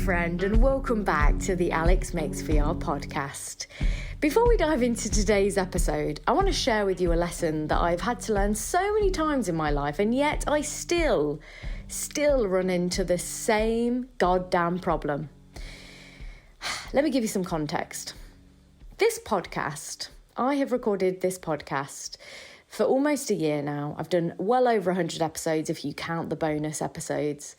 friend, and welcome back to the Alex Makes VR podcast. Before we dive into today's episode, I want to share with you a lesson that I've had to learn so many times in my life, and yet I still run into the same goddamn problem. Let me give you some context. This podcast, I have recorded this podcast for almost a year now. I've done well over 100 episodes if you count the bonus episodes.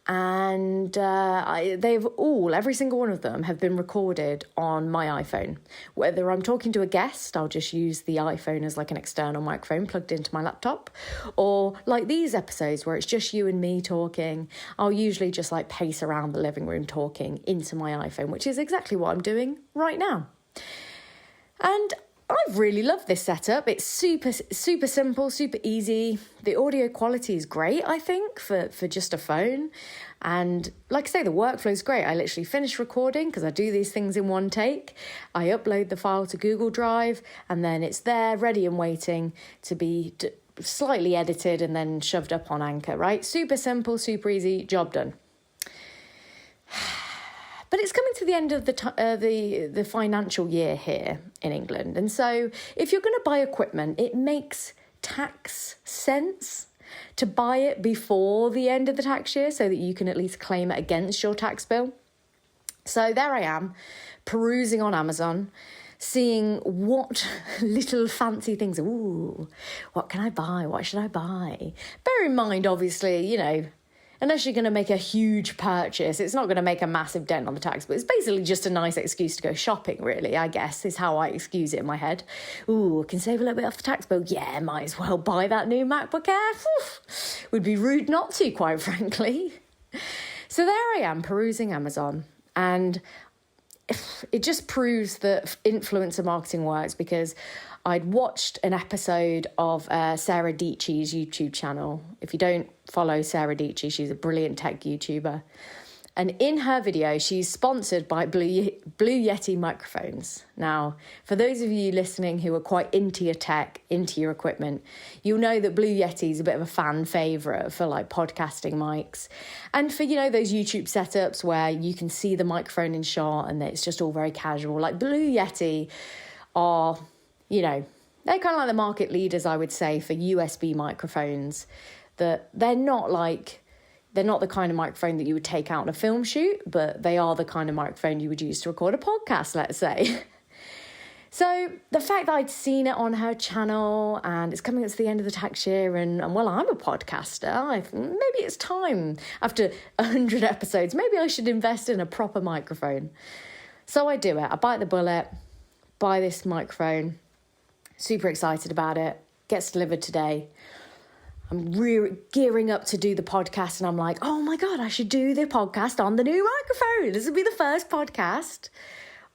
And every single one of them have been recorded on my iPhone. Whether I'm talking to a guest, I'll just use the iPhone as like an external microphone plugged into my laptop. Or like these episodes where it's just you and me talking, I'll usually just like pace around the living room talking into my iPhone, which is exactly what I'm doing right now. And I've really loved this setup. It's super simple, super easy. The audio quality is great, I think, for just a phone. And like I say, the workflow is great. I literally finish recording because I do these things in one take. I upload the file to Google Drive and then it's there, ready and waiting to be slightly edited and then shoved up on Anchor, right? Super simple, super easy, job done. But it's coming to the end of the financial year here in England. And so if you're going to buy equipment, it makes tax sense to buy it before the end of the tax year so that you can at least claim it against your tax bill. So there I am, perusing on Amazon, seeing what little fancy things, what can I buy? What should I buy? Bear in mind, obviously, unless you're going to make a huge purchase, it's not going to make a massive dent on the tax, but it's basically just a nice excuse to go shopping, really, I guess, is how I excuse it in my head. I can save a little bit off the tax bill. Yeah, might as well buy that new MacBook Air. Would be rude not to, quite frankly. So there I am, perusing Amazon, and it just proves that influencer marketing works because I'd watched an episode of Sarah Dietschy's YouTube channel. If you don't follow Sarah Dietschy, she's a brilliant tech YouTuber. And in her video, she's sponsored by Blue Yeti microphones. Now, for those of you listening who are quite into your tech, into your equipment, you'll know that Blue Yeti is a bit of a fan favourite for like podcasting mics. And for, those YouTube setups where you can see the microphone in shot and it's just all very casual. Like Blue Yeti are, they're kind of like the market leaders, I would say, for USB microphones. That they're not the kind of microphone that you would take out in a film shoot, but they are the kind of microphone you would use to record a podcast, let's say. So the fact that I'd seen it on her channel and it's coming up to the end of the tax year and well, I'm a podcaster. Maybe it's time after 100 episodes. Maybe I should invest in a proper microphone. So I do it. I bite the bullet, buy this microphone. Super excited about it. Gets delivered today. I'm gearing up to do the podcast and I'm like, oh my God, I should do the podcast on the new microphone. This will be the first podcast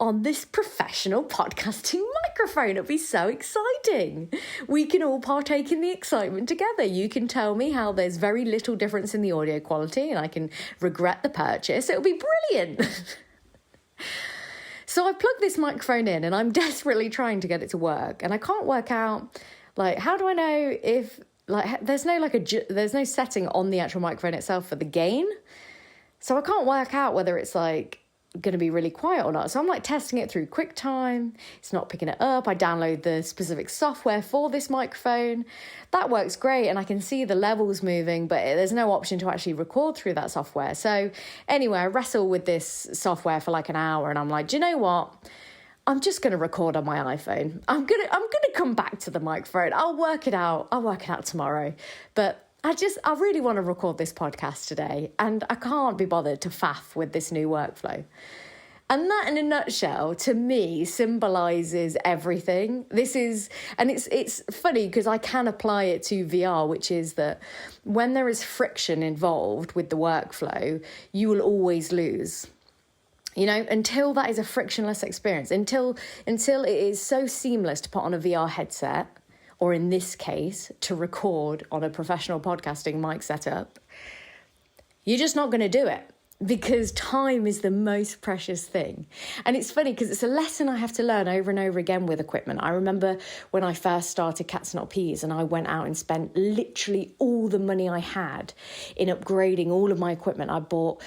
on this professional podcasting microphone. It'll be so exciting. We can all partake in the excitement together. You can tell me how there's very little difference in the audio quality and I can regret the purchase. It'll be brilliant. So I plugged this microphone in and I'm desperately trying to get it to work. And I can't work out, how do I know if, there's no setting on the actual microphone itself for the gain. So I can't work out whether it's going to be really quiet or not. So I'm testing it through QuickTime. It's not picking it up. I download the specific software for this microphone. That works great. And I can see the levels moving, but there's no option to actually record through that software. So anyway, I wrestle with this software for an hour and I'm like, do you know what? I'm just going to record on my iPhone. I'm going to come back to the microphone. I'll work it out tomorrow. But I really want to record this podcast today and I can't be bothered to faff with this new workflow. And that in a nutshell, to me, symbolises everything. It's funny because I can apply it to VR, which is that when there is friction involved with the workflow, you will always lose. Until that is a frictionless experience, until it is so seamless to put on a VR headset, or in this case, to record on a professional podcasting mic setup, you're just not going to do it because time is the most precious thing. And it's funny because it's a lesson I have to learn over and over again with equipment. I remember when I first started Cats Not Peas and I went out and spent literally all the money I had in upgrading all of my equipment. I bought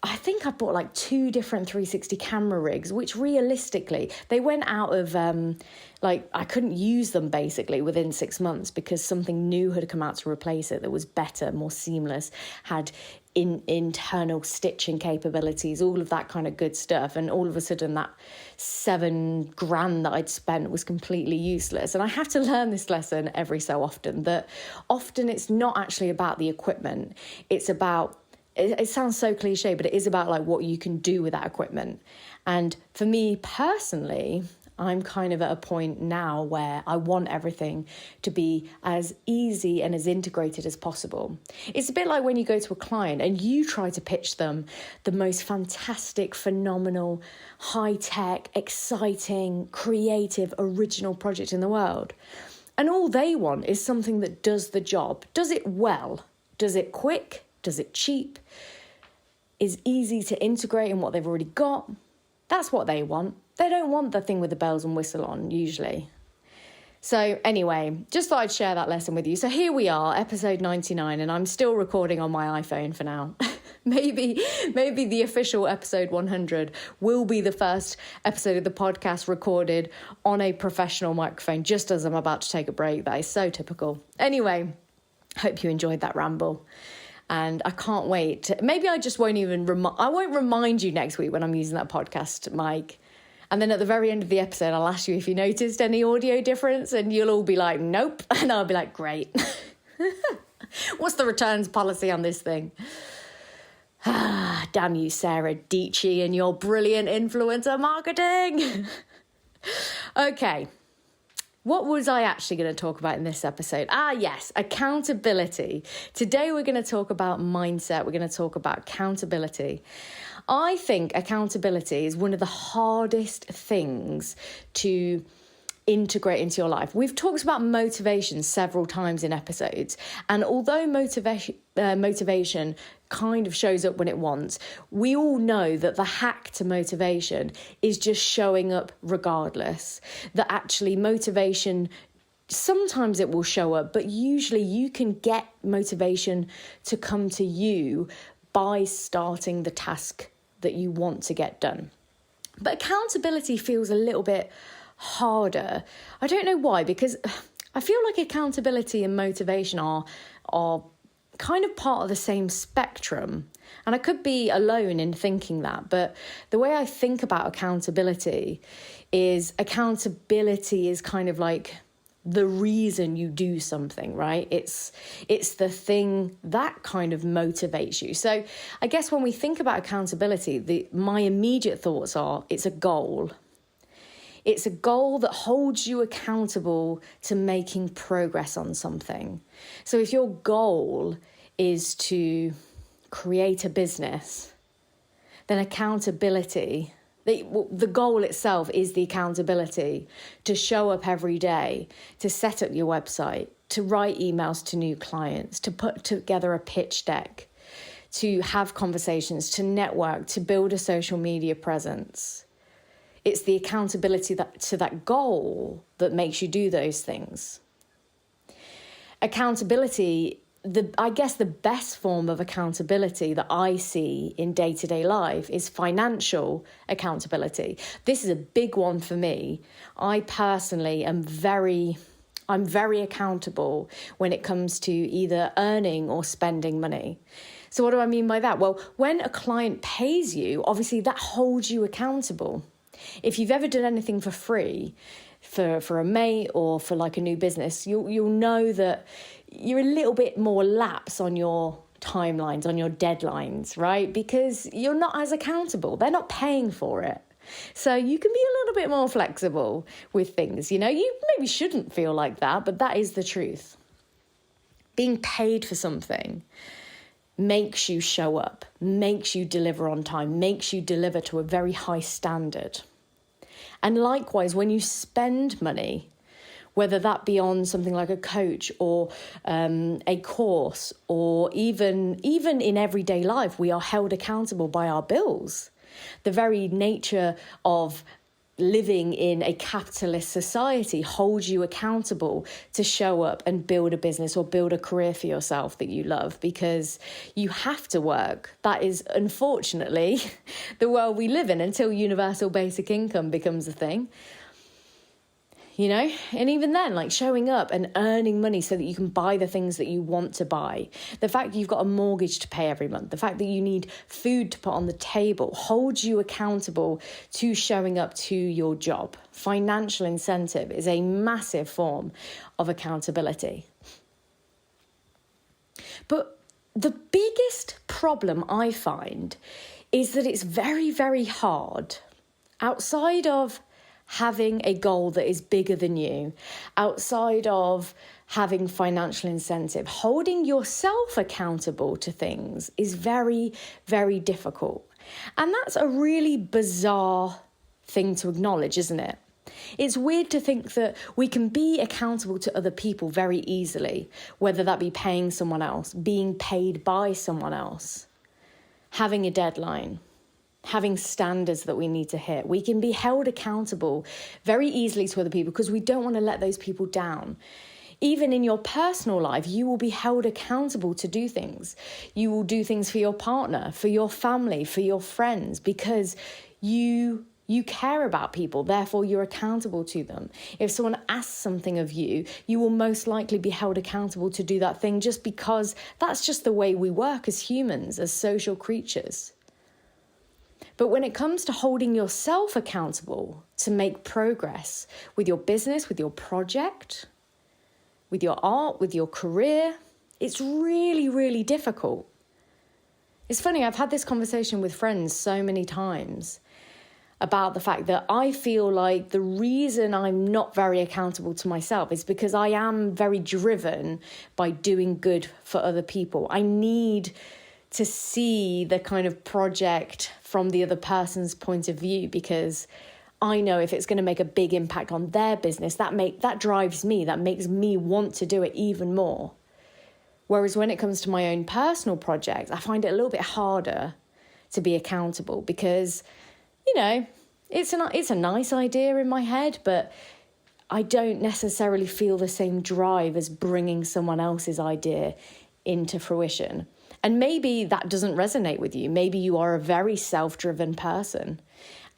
I think I bought like 2 different 360 camera rigs, which realistically, they went out of, I couldn't use them basically within 6 months because something new had come out to replace it that was better, more seamless, had internal stitching capabilities, all of that kind of good stuff. And all of a sudden that $7,000 that I'd spent was completely useless. And I have to learn this lesson every so often, that often it's not actually about the equipment. It's about, it sounds so cliche, but it is about like what you can do with that equipment. And for me personally, I'm kind of at a point now where I want everything to be as easy and as integrated as possible. It's a bit like when you go to a client and you try to pitch them the most fantastic, phenomenal, high-tech, exciting, creative, original project in the world. And all they want is something that does the job, does it well, does it quick, does it cheap, is easy to integrate in what they've already got. That's what they want. They don't want the thing with the bells and whistle on, usually. So anyway, just thought I'd share that lesson with you. So here we are, episode 99, and I'm still recording on my iPhone for now. Maybe the official episode 100 will be the first episode of the podcast recorded on a professional microphone, just as I'm about to take a break. That is so typical. Anyway, hope you enjoyed that ramble. And I can't wait. Maybe I just won't even I won't remind you next week when I'm using that podcast mic. And then at the very end of the episode, I'll ask you if you noticed any audio difference, and you'll all be like, nope. And I'll be like, great. What's the returns policy on this thing? Damn you, Sarah Dietschy, and your brilliant influencer marketing. Okay. What was I actually going to talk about in this episode? Yes, accountability. Today we're going to talk about mindset. We're going to talk about accountability. I think accountability is one of the hardest things to integrate into your life. We've talked about motivation several times in episodes, and although motivation kind of shows up when it wants, we all know that the hack to motivation is just showing up regardless. That actually motivation, sometimes it will show up, but usually you can get motivation to come to you by starting the task that you want to get done. But accountability feels a little bit harder. I don't know why, because I feel like accountability and motivation are kind of part of the same spectrum. And I could be alone in thinking that, but the way I think about accountability is kind of like the reason you do something, right? It's the thing that kind of motivates you. So I guess when we think about accountability, my immediate thoughts are it's a goal. It's a goal that holds you accountable to making progress on something. So if your goal is to create a business, then accountability, the goal itself is the accountability to show up every day, to set up your website, to write emails to new clients, to put together a pitch deck, to have conversations, to network, to build a social media presence. It's the accountability to that goal that makes you do those things. Accountability, I guess the best form of accountability that I see in day-to-day life is financial accountability. This is a big one for me. I personally am very accountable when it comes to either earning or spending money. So what do I mean by that? Well, when a client pays you, obviously that holds you accountable. If you've ever done anything for free for a mate or for like a new business, you'll know that you're a little bit more lax on your timelines, on your deadlines, right? Because you're not as accountable. They're not paying for it. So you can be a little bit more flexible with things. You know, you maybe shouldn't feel like that, but that is the truth. Being paid for something makes you show up, makes you deliver on time, makes you deliver to a very high standard. And likewise, when you spend money, whether that be on something like a coach or a course, or even in everyday life, we are held accountable by our bills. The very nature of living in a capitalist society holds you accountable to show up and build a business or build a career for yourself that you love, because you have to work. That is unfortunately the world we live in until universal basic income becomes a thing. You know, and even then, like showing up and earning money so that you can buy the things that you want to buy. The fact that you've got a mortgage to pay every month, the fact that you need food to put on the table holds you accountable to showing up to your job. Financial incentive is a massive form of accountability. But the biggest problem I find is that it's very, very hard outside of having a goal that is bigger than you, outside of having financial incentive, holding yourself accountable to things is very, very difficult. And that's a really bizarre thing to acknowledge, isn't it? It's weird to think that we can be accountable to other people very easily, whether that be paying someone else, being paid by someone else, having a deadline, having standards that we need to hit. We can be held accountable very easily to other people because we don't want to let those people down. Even in your personal life, you will be held accountable to do things. You will do things for your partner, for your family, for your friends, because you care about people, therefore you're accountable to them. If someone asks something of you, you will most likely be held accountable to do that thing just because that's just the way we work as humans, as social creatures. But when it comes to holding yourself accountable to make progress with your business, with your project, with your art, with your career, it's really, really difficult. It's funny, I've had this conversation with friends so many times about the fact that I feel like the reason I'm not very accountable to myself is because I am very driven by doing good for other people. I need to see the kind of project from the other person's point of view, because I know if it's going to make a big impact on their business, that drives me, that makes me want to do it even more. Whereas when it comes to my own personal projects, I find it a little bit harder to be accountable because, you know, it's a nice idea in my head, but I don't necessarily feel the same drive as bringing someone else's idea into fruition. And maybe that doesn't resonate with you. Maybe you are a very self-driven person.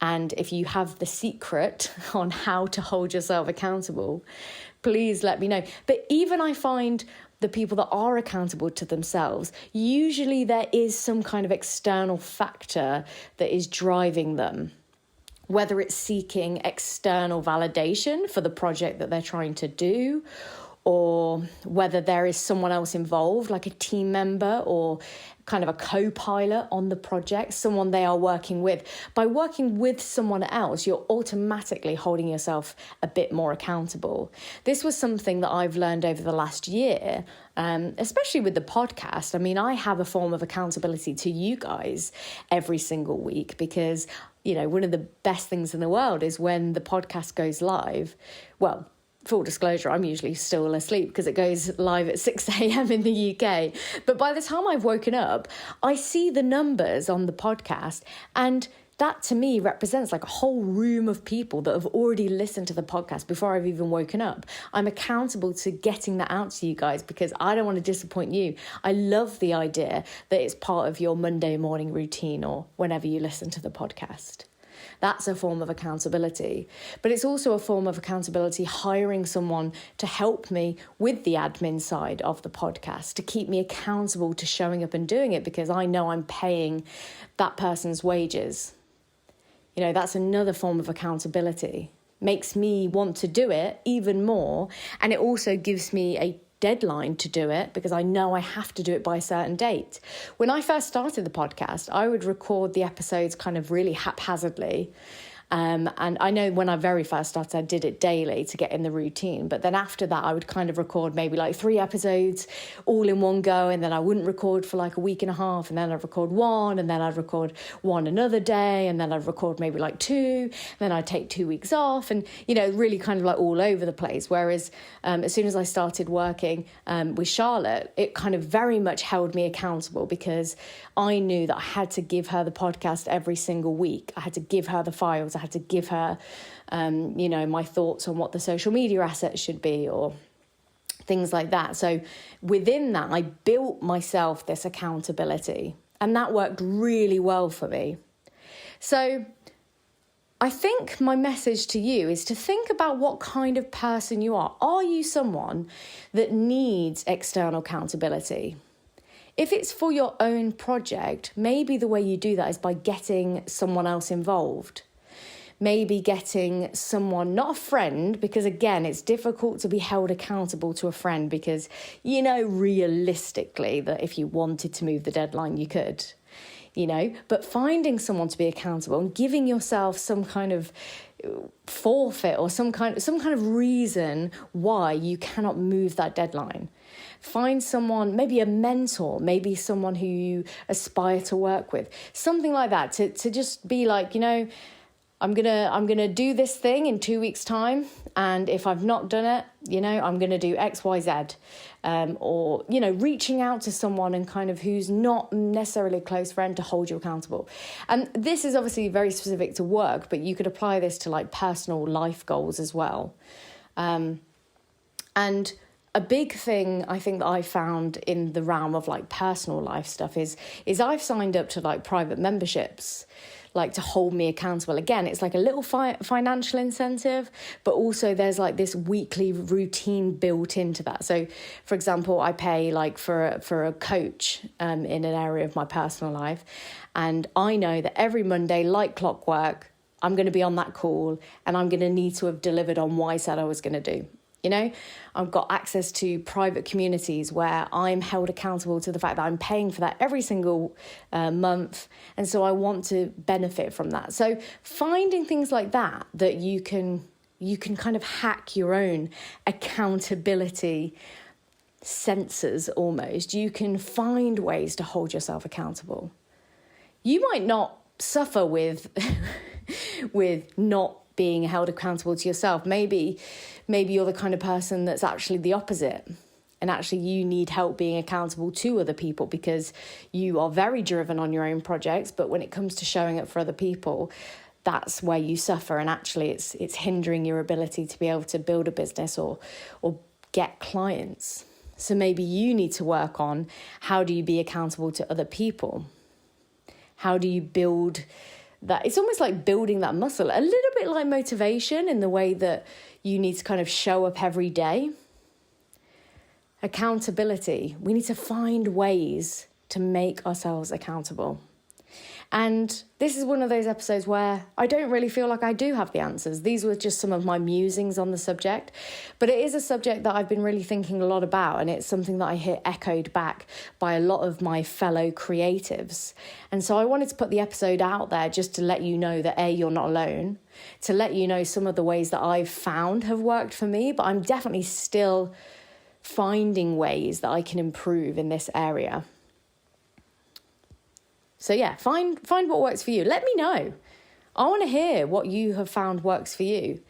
And if you have the secret on how to hold yourself accountable, please let me know. But even I find the people that are accountable to themselves, usually there is some kind of external factor that is driving them. Whether it's seeking external validation for the project that they're trying to do, or whether there is someone else involved, like a team member or kind of a co-pilot on the project, someone they are working with. By working with someone else, you're automatically holding yourself a bit more accountable. This was something that I've learned over the last year, especially with the podcast. I mean, I have a form of accountability to you guys every single week because, you know, one of the best things in the world is when the podcast goes live. Well, full disclosure, I'm usually still asleep because it goes live at 6 a.m. in the UK. But by the time I've woken up, I see the numbers on the podcast, and that to me represents like a whole room of people that have already listened to the podcast before I've even woken up. I'm accountable to getting that out to you guys because I don't want to disappoint you. I love the idea that it's part of your Monday morning routine or whenever you listen to the podcast. That's a form of accountability. But it's also a form of accountability hiring someone to help me with the admin side of the podcast, to keep me accountable to showing up and doing it because I know I'm paying that person's wages. You know, that's another form of accountability. Makes me want to do it even more. And it also gives me a deadline to do it because I know I have to do it by a certain date. When I first started the podcast, I would record the episodes kind of really haphazardly. And I know when I very first started, I did it daily to get in the routine. But then after that, I would kind of record maybe like 3 episodes all in one go. And then I wouldn't record for like a week and a half. And then I'd record 1. And then I'd record 1 another day. And then I'd record maybe like 2. Then I'd take 2 weeks off. And, you know, really kind of like all over the place. Whereas as soon as I started working with Charlotte, it kind of very much held me accountable because I knew that I had to give her the podcast every single week. I had to give her the files. I had to give her, my thoughts on what the social media assets should be or things like that. So within that, I built myself this accountability, and that worked really well for me. So I think my message to you is to think about what kind of person you are. Are you someone that needs external accountability? If it's for your own project, maybe the way you do that is by getting someone else involved. Maybe getting someone, not a friend, because again, it's difficult to be held accountable to a friend because, realistically that if you wanted to move the deadline, you could, but finding someone to be accountable and giving yourself some kind of forfeit or some kind of reason why you cannot move that deadline. Find someone, maybe a mentor, maybe someone who you aspire to work with, something like that, to just be like, I'm gonna do this thing in 2 weeks' time, and if I've not done it, I'm gonna do X, Y, Z, or reaching out to someone and kind of who's not necessarily a close friend to hold you accountable. And this is obviously very specific to work, but you could apply this to like personal life goals as well. And a big thing I think that I found in the realm of like personal life stuff is I've signed up to like private memberships, like to hold me accountable. Again, it's like a little financial incentive, but also there's like this weekly routine built into that. So for example, I pay like for a coach in an area of my personal life. And I know that every Monday, like clockwork, I'm going to be on that call and I'm going to need to have delivered on what I said I was going to do. I've got access to private communities where I'm held accountable to the fact that I'm paying for that every single month. And so I want to benefit from that. So finding things like that you can kind of hack your own accountability sensors almost. You can find ways to hold yourself accountable. You might not suffer with not being held accountable to yourself. Maybe you're the kind of person that's actually the opposite, and actually you need help being accountable to other people because you are very driven on your own projects, but when it comes to showing up for other people, that's where you suffer, and actually it's hindering your ability to be able to build a business or get clients. So maybe you need to work on how do you be accountable to other people? How do you build that? It's almost like building that muscle, a little bit like motivation in the way that you need to kind of show up every day. Accountability. We need to find ways to make ourselves accountable. And this is one of those episodes where I don't really feel like I do have the answers. These were just some of my musings on the subject, but it is a subject that I've been really thinking a lot about, and it's something that I hear echoed back by a lot of my fellow creatives. And so I wanted to put the episode out there just to let you know that A, you're not alone, to let you know some of the ways that I've found have worked for me, but I'm definitely still finding ways that I can improve in this area. So yeah, find what works for you. Let me know. I want to hear what you have found works for you.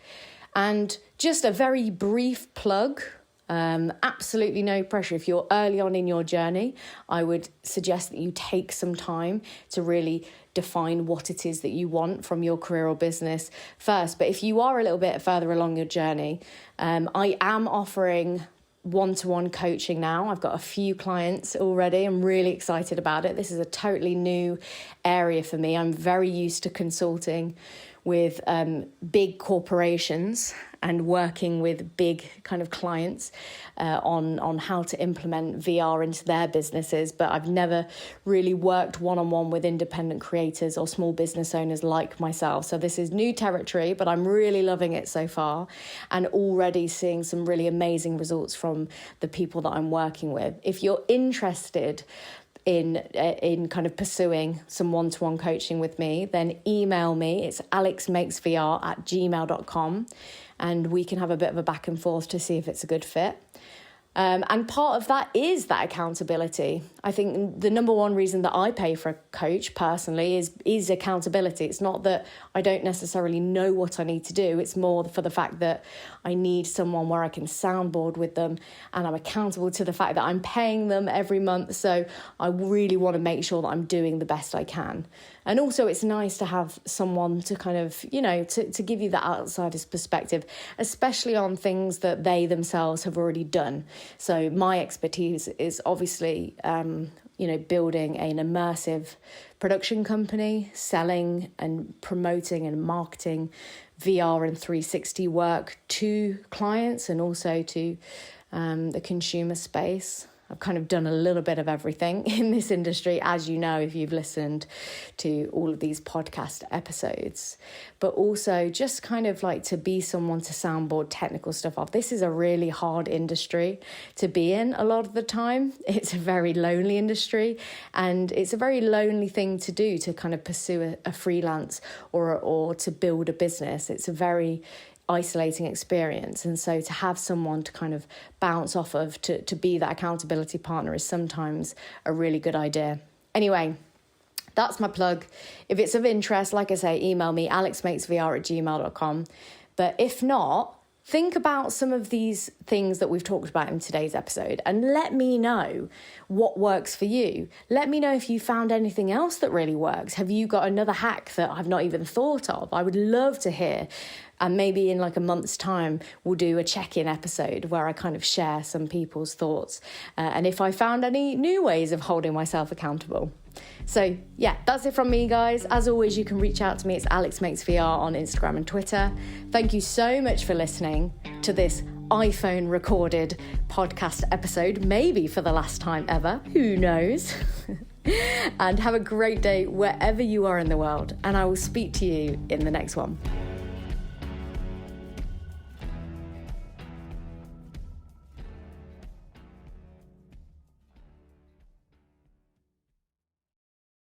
And just a very brief plug, absolutely no pressure. If you're early on in your journey, I would suggest that you take some time to really define what it is that you want from your career or business first. But if you are a little bit further along your journey, I am offering one-to-one coaching now. I've got a few clients already. I'm really excited about it. This is a totally new area for me. I'm very used to consulting with big corporations and working with big kind of clients on how to implement VR into their businesses. But I've never really worked one-on-one with independent creators or small business owners like myself. So this is new territory, but I'm really loving it so far and already seeing some really amazing results from the people that I'm working with. If you're interested in kind of pursuing some one-to-one coaching with me, then email me. It's alexmakesvr@gmail.com, and we can have a bit of a back and forth to see if it's a good fit. And part of that is that accountability. I think the number one reason that I pay for a coach personally is accountability. It's not that I don't necessarily know what I need to do. It's more for the fact that I need someone where I can soundboard with them, and I'm accountable to the fact that I'm paying them every month. So I really want to make sure that I'm doing the best I can. And also it's nice to have someone to kind of, to give you that outsider's perspective, especially on things that they themselves have already done. So my expertise is obviously, building an immersive production company, selling and promoting and marketing VR and 360 work to clients and also to the consumer space. I've kind of done a little bit of everything in this industry, as you know, if you've listened to all of these podcast episodes. But also just kind of like to be someone to soundboard technical stuff off. This is a really hard industry to be in a lot of the time. It's a very lonely industry, and it's a very lonely thing to do, to kind of pursue a freelance or to build a business. It's a very isolating experience, and so to have someone to kind of bounce off of, to be that accountability partner, is sometimes a really good idea. Anyway, that's my plug. If it's of interest, like I say, email me alexmakesvr@gmail.com. But if not, think about some of these things that we've talked about in today's episode and let me know what works for you. Let me know if you found anything else that really works. Have you got another hack that I've not even thought of? I would love to hear. And maybe in like a month's time, we'll do a check-in episode where I kind of share some people's thoughts. And if I found any new ways of holding myself accountable. So yeah, that's it from me, guys. As always, you can reach out to me. It's AlexMakesVR on Instagram and Twitter. Thank you so much for listening to this iPhone recorded podcast episode, maybe for the last time ever. Who knows? And have a great day wherever you are in the world. And I will speak to you in the next one.